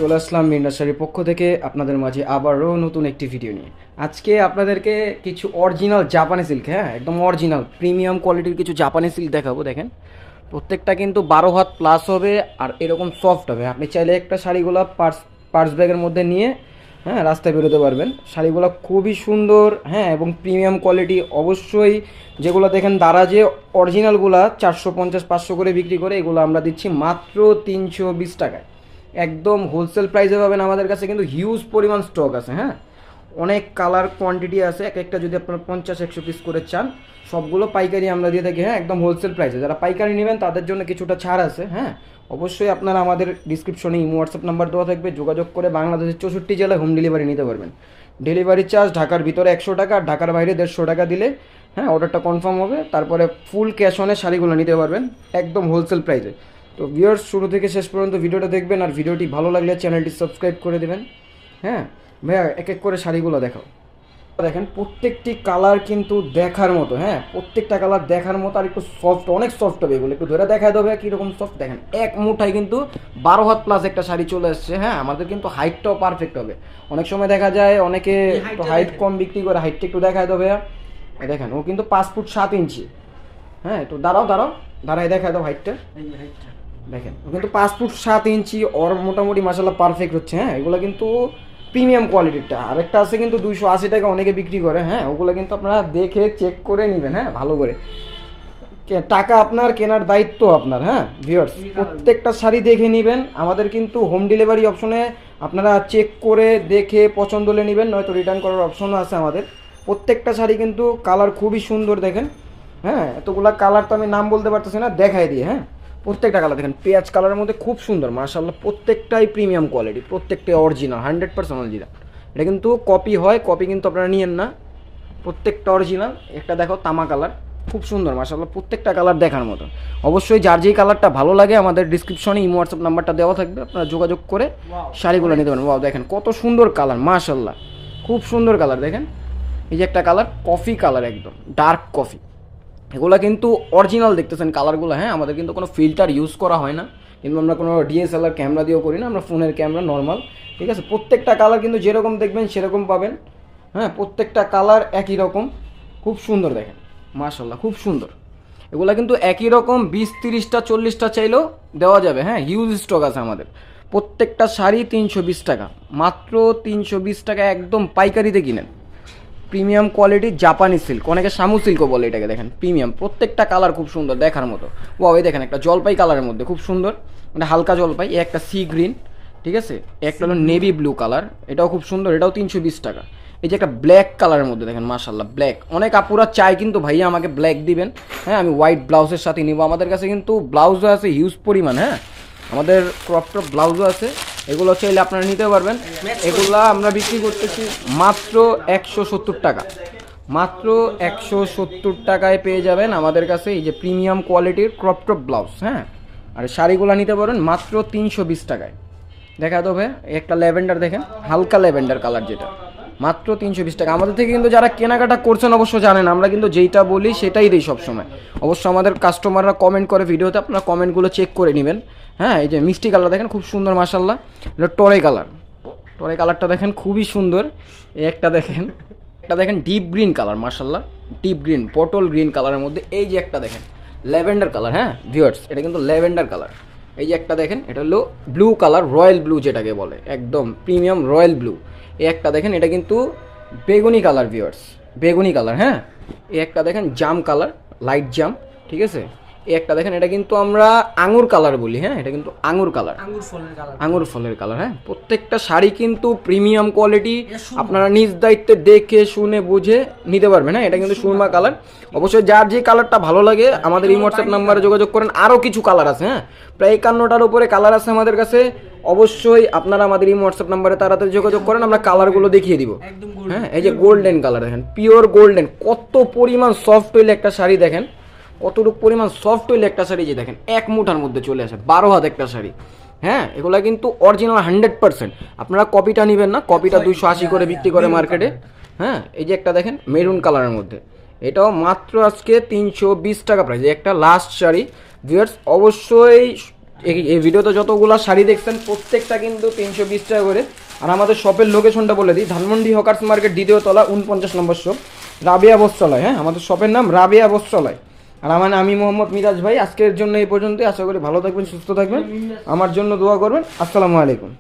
চলে আসলাম মিন্নার শাড়ির পক্ষ থেকে আপনাদের মাঝে আবারও নতুন একটি ভিডিও নিয়ে। আজকে আপনাদেরকে কিছু অরিজিনাল জাপানি সিল্ক, হ্যাঁ একদম অরিজিনাল প্রিমিয়াম কোয়ালিটির কিছু জাপানি সিল্ক দেখাবো। দেখেন প্রত্যেকটা কিন্তু 12 হাত প্লাস হবে আর এরকম সফট হবে। আপনি চাইলে একটা শাড়িগুলো পার্স ব্যাগের মধ্যে নিয়ে হ্যাঁ রাস্তায় বেরোতে পারবেন। শাড়িগুলো খুবই সুন্দর, হ্যাঁ এবং প্রিমিয়াম কোয়ালিটি। অবশ্যই যেগুলো দেখেন দারাজে অরিজিনালগুলা 450-500 করে বিক্রি করে, এগুলো আমরা দিচ্ছি মাত্র 320 টাকায়। একদম হোলসেল প্রাইসে পাবেন আমাদের কাছে, কিন্তু হিউজ পরিমাণ স্টক আছে। হ্যাঁ অনেক কালার কোয়ান্টিটি আছে, এক একটা যদি আপনারা 50-100 পিস করে চান সবগুলো পাইকারি আমরা দিয়ে থাকি। হ্যাঁ একদম হোলসেল প্রাইসে, যারা পাইকারি নেবেন তাদের জন্য কিছুটা ছাড় আছে। হ্যাঁ অবশ্যই আপনারা আমাদের ডিসক্রিপশনে ইমো হোয়াটসঅ্যাপ নাম্বার দেওয়া থাকবে, যোগাযোগ করে বাংলাদেশের 64 জেলায় হোম ডেলিভারি নিতে পারবেন। ডেলিভারি চার্জ ঢাকার ভিতরে 100 টাকা, আর ঢাকার বাইরে 150 টাকা দিলে হ্যাঁ অর্ডারটা কনফার্ম হবে। তারপরে ফুল ক্যাশ অনে শাড়িগুলো নিতে পারবেন একদম হোলসেল প্রাইসে। তো ভিউয়ার্স শুরু থেকে শেষ পর্যন্ত ভিডিওটা দেখবেন, আর ভিডিওটি ভালো লাগলে চ্যানেলটি সাবস্ক্রাইব করে দেবেন। হ্যাঁ ভাইয়া এক এক করে শাড়িগুলো দেখাও। দেখেন প্রত্যেকটি কালার কিন্তু দেখার মতো, হ্যাঁ প্রত্যেকটা কালার দেখার মতো, আর একটু সফট, অনেক সফট হবে এগুলো। একটু ধরে দেখায় দেবে কীরকম সফট। দেখেন এক মুঠায় কিন্তু 12 হাত প্লাস একটা শাড়ি চলে আসছে। হ্যাঁ আমাদের কিন্তু হাইটটাও পারফেক্ট হবে। অনেক সময় দেখা যায় অনেকে একটু হাইট কম বিক্রি করে, হাইটটা একটু দেখায় দেবে। দেখেন ও কিন্তু 5 ফুট 7 ইঞ্চি। হ্যাঁ একটু দাঁড়ায় দেখায় দাও হাইটটা। দেখেন ও কিন্তু 5 ফুট 7 ইঞ্চি, ওর মোটামুটি মাসাল্লাহ পারফেক্ট হচ্ছে। হ্যাঁ এগুলো কিন্তু প্রিমিয়াম কোয়ালিটিরটা। আরেকটা আছে কিন্তু 280 টাকা অনেকে বিক্রি করে। হ্যাঁ ওগুলো কিন্তু আপনারা দেখে চেক করে নেবেন, হ্যাঁ ভালো করে। টাকা আপনার, কেনার দায়িত্ব আপনার। হ্যাঁ ভিউয়ার্স প্রত্যেকটা শাড়ি দেখে নেবেন। আমাদের কিন্তু হোম ডেলিভারি অপশনে আপনারা চেক করে দেখে পছন্দ হলে নেবেন, নয়তো রিটার্ন করার অপশনও আছে আমাদের। প্রত্যেকটা শাড়ি কিন্তু কালার খুবই সুন্দর। দেখেন হ্যাঁ এতগুলা কালার তো আমি নাম বলতে পারতেছি না, দেখাই দিয়ে। হ্যাঁ প্রত্যেকটা কালার দেখেন পেঁয়াজ কালারের মধ্যে খুব সুন্দর মাশাআল্লাহ। প্রত্যেকটাই প্রিমিয়াম কোয়ালিটি, প্রত্যেকটাই অরিজিনাল, 100% অরিজিনাল। এটা কিন্তু কপি হয়, কপি কিন্তু আপনারা নিয়েন না, প্রত্যেকটা অরিজিনাল। একটা দেখো তামা কালার, খুব সুন্দর মাশাআল্লাহ। প্রত্যেকটা কালার দেখার মতো। অবশ্যই যার যেই কালারটা ভালো লাগে আমাদের ডিসক্রিপশনে ইমো হোয়াটসঅ্যাপ নাম্বারটা দেওয়া থাকবে, আপনারা যোগাযোগ করে শাড়িগুলো নিতে পারেন। ওয়াও দেখেন কত সুন্দর কালার মাশাআল্লাহ, খুব সুন্দর কালার। দেখেন এই যে একটা কালার কফি কালার, একদম ডার্ক কফি। এগুলো কিন্তু অরিজিনাল দেখতেছেন কালারগুলো। হ্যাঁ আমাদের কিন্তু কোনো ফিল্টার ইউজ করা হয় না, কিন্তু আমরা কোনো ডিএসএলআর ক্যামেরা দিয়েও করি না, আমরা ফোনের ক্যামেরা নর্মাল। ঠিক আছে প্রত্যেকটা কালার কিন্তু যেরকম দেখবেন সেরকম পাবেন। হ্যাঁ প্রত্যেকটা কালার একই রকম, খুব সুন্দর। দেখেন মাশাআল্লাহ খুব সুন্দর। এগুলো কিন্তু একই রকম 20-30টা 40টা চাইলেও দেওয়া যাবে। হ্যাঁ হিউজ স্টক আছে আমাদের। প্রত্যেকটা শাড়ি 320 টাকা, মাত্র 320 টাকা, একদম পাইকারিতে কিনেন। প্রিমিয়াম কোয়ালিটি জাপানি সিল্ক, অনেকে শামু সিল্কও বলে এটাকে। দেখেন প্রিমিয়াম, প্রত্যেকটা কালার খুব সুন্দর দেখার মতো। ওয়াও এই দেখেন একটা জলপাই কালারের মধ্যে খুব সুন্দর, মানে হালকা জলপাই। একটা সি গ্রিন, ঠিক আছে, একটা হলো নেভি ব্লু কালার, এটাও খুব সুন্দর, এটাও 320 টাকা। এই যে একটা ব্ল্যাক কালারের মধ্যে দেখেন মাশাআল্লাহ ব্ল্যাক। অনেক আপুরা চাই কিন্তু ভাইয়া আমাকে ব্ল্যাক দিবেন, হ্যাঁ আমি হোয়াইট ব্লাউজের সাথে নিব। আমাদের কাছে কিন্তু ব্লাউজও আছে হিউজ পরিমাণ। হ্যাঁ আমাদের ক্রপ টপ ব্লাউজও আছে, এগুলো চাইলে আপনারা নিতে পারবেন। এগুলো আমরা বিক্রি করতেছি মাত্র 170 টাকা, মাত্র 170 টাকায় পেয়ে যাবেন আমাদের কাছে এই যে প্রিমিয়াম কোয়ালিটির ক্রপ টপ ব্লাউজ। হ্যাঁ আর শাড়িগুলো নিতে পারেন মাত্র 320 টাকায়। দেখা দেবে একটা ল্যাভেন্ডার, দেখেন হালকা ল্যাভেন্ডার কালার, যেটা মাত্র 320 টাকা। আমাদের থেকে কিন্তু যারা কেনাকাটা করছেন অবশ্য জানেন, আমরা কিন্তু যেইটা বলি সেটাই দিই সবসময়। অবশ্য আমাদের কাস্টমাররা কমেন্ট করে ভিডিওতে, আপনারা কমেন্টগুলো চেক করে নেবেন। হ্যাঁ এই যে মিষ্টি কালার দেখেন খুব সুন্দর মাশাআল্লাহ। এটা টরে কালার, টরে কালারটা দেখেন খুবই সুন্দর। এই একটা দেখেন, একটা দেখেন ডিপ গ্রিন কালার মাশাআল্লাহ, ডিপ গ্রিন পটল গ্রিন কালারের মধ্যে। এই যে একটা দেখেন ল্যাভেন্ডার কালার। হ্যাঁ ভিউয়ার্স এটা কিন্তু ল্যাভেন্ডার কালার। এই যে একটা দেখেন এটা হলো ব্লু কালার, রয়্যাল ব্লু যেটাকে বলে, একদম প্রিমিয়াম রয়্যাল ব্লু। এই একটা দেখেন এটা কিন্তু বেগুনি কালার ভিউয়ার্স, বেগুনি কালার। হ্যাঁ এই একটা দেখেন জাম কালার, লাইট জাম, ঠিক আছে। এই একটা দেখেন এটা কিন্তু আমরা আঙুর কালার বলি। হ্যাঁ এটা কিন্তু আঙুর কালার, আঙুর ফলের কালার। হ্যাঁ প্রত্যেকটা শাড়ি কিন্তু প্রিমিয়াম কোয়ালিটি, আপনারা নিজ দায়িত্বে দেখে শুনে বুঝে নিতে পারবেন। হ্যাঁ এটা কিন্তু সুরমা কালার। অবশ্যই যার যে কালারটা ভালো লাগে আমাদের এই হোয়াটসঅ্যাপ নাম্বারে যোগাযোগ করেন। আরও কিছু কালার আছে, হ্যাঁ প্রায় 51টার উপরে কালার আছে আমাদের কাছে। অবশ্যই আপনারা আমাদের এই হোয়াটসঅ্যাপ নাম্বারে তাড়াতাড়ি যোগাযোগ করেন, আমরা কালারগুলো দেখিয়ে দিব। হ্যাঁ এই যে গোল্ডেন কালার দেখেন, পিওর গোল্ডেন, কত পরিমাণ সফট হইলে একটা শাড়ি, দেখেন কতটুকু পরিমাণ সফট হইলে একটা শাড়ি, যে দেখেন এক মুঠার মধ্যে চলে আসে, 12 হাত একটা শাড়ি। হ্যাঁ এগুলো কিন্তু অরিজিনাল 100%। আপনারা কপিটা নেবেন না, কপিটা 280 করে বিক্রি করে মার্কেটে। হ্যাঁ এই যে একটা দেখেন মেরুন কালারের মধ্যে, এটাও মাত্র আজকে 320 টাকা প্রাইস। একটা লাস্ট শাড়ি ভিউয়ার্স, অবশ্যই এই ভিডিওতে যতগুলো শাড়ি দেখছেন প্রত্যেকটা কিন্তু 320 টাকা করে। আর আমাদের শপের লোকেশনটা বলে দিই, ধানমন্ডি হকার্স মার্কেট 2য় তলা 49 নম্বর শপ, রাবিয়া বস্ত্রালয়। হ্যাঁ, আমাদের শপের নাম রাবিয়া বস্ত্রালয়। আর আমি মোহাম্মদ মিরাজ ভাই, আজকের জন্য এই পর্যন্তই। আশা করি ভালো থাকবেন, সুস্থ থাকবেন, আমার জন্য দোয়া করবেন। আসসালামু আলাইকুম।